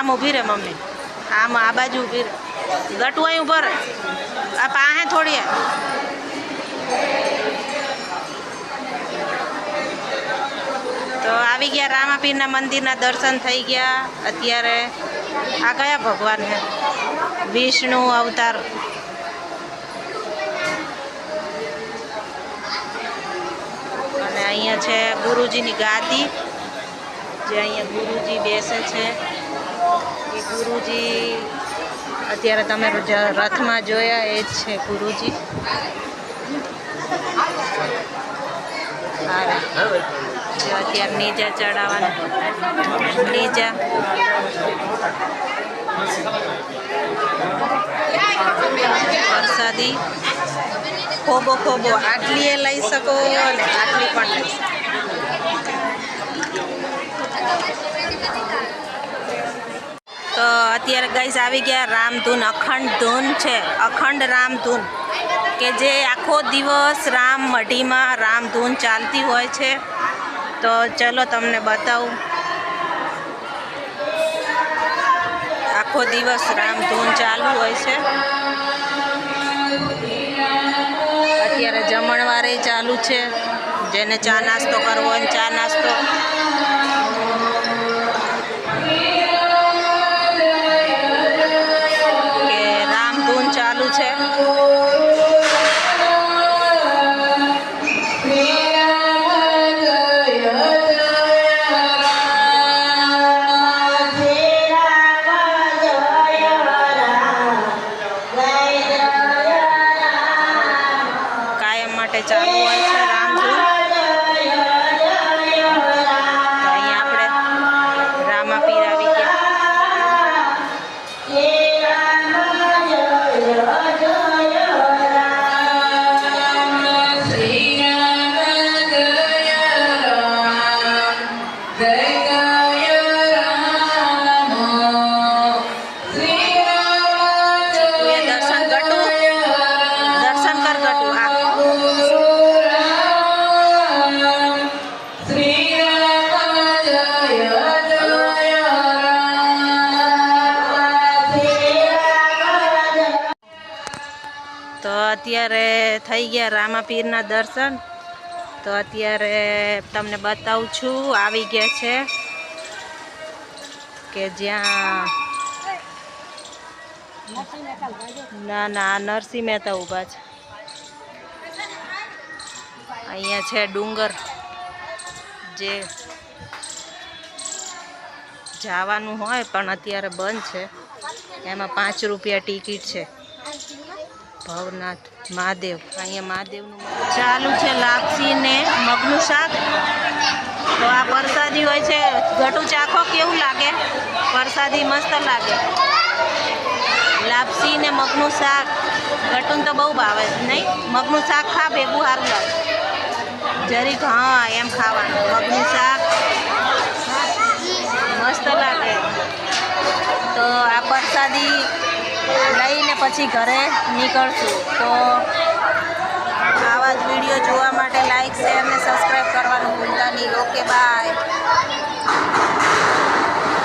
આમ ઊભી રહે મમ્મી, આમ આ બાજુ ઊભી રહે, ગટુ અહીં ઊભો રહે, આ પાસે થોડી. તો આવી ગયા રામાપીરના મંદિરના દર્શન થઈ ગયા. અત્યારે આ કયા ભગવાન છે? વિષ્ણુ અવતાર. અને અહીંયા છે ગુરુજીની ગાદી, જે અહીંયા ગુરુજી બેસે છે. એ ગુરુજી અત્યારે તમે રથમાં જોયા એ જ છે ગુરુજી. જો અત્યારે નીચા ચડાવવાના, નીચા વરસાદી ખોબો ખોબો આટલી એ લઈ શકો અને આટલી પણ લઈ શકો. તો અત્યારે ગાઈસ આવી ગયા રામધૂન, અખંડ ધૂન છે, અખંડ રામધૂન, કે જે આખો દિવસ રામ મઢીમાં રામધૂન ચાલતી હોય છે. તો ચલો તમને બતાવું. આખો દિવસ રામધૂન ચાલુ હોય છે. અત્યારે જમણવારે ચાલુ છે, જેને ચા નાસ્તો કરવો હોય ચા નાસ્તો. કે રામધૂન ચાલુ છે. ચાલુ હોય છે રામધૂન. તો અહીંયા આપણે રામાપીર આવી ગયા. તો અત્યારે થઈ ગયા રામાપીરના દર્શન. તો અત્યારે તમને બતાવું છું, આવી ગયા છે કે જ્યાં ના નરસિંહ મહેતા ઊભા છે. અહીંયા છે ડુંગર, જે જવાનું હોય પણ અત્યારે બંધ છે. એમાં 5 રૂપિયા ટિકિટ છે. ભવનાથ મહાદેવ, અહીંયા મહાદેવનું ચાલુ છે. લાપસી ને મગનું શાક. તો આ પ્રસાદી હોય છે. ઘટું ચાખો કેવું લાગે? પ્રસાદી મસ્ત લાગે. લાપસી ને મગનું શાક ઘટું તો બહુ ભાવે નહીં. મગનું શાક ખા, ભેગું સારું લાગે જરીક. હા એમ ખાવાનું. મગનું શાક મસ્ત લાગે. તો આ પ્રસાદી લઈને પછી ઘરે નીકળશું. તો આવા જ વિડીયો જોવા માટે લાઈક, શેર ને સબસ્ક્રાઈબ કરવાનું ભૂલતા નહીં. Okay bye.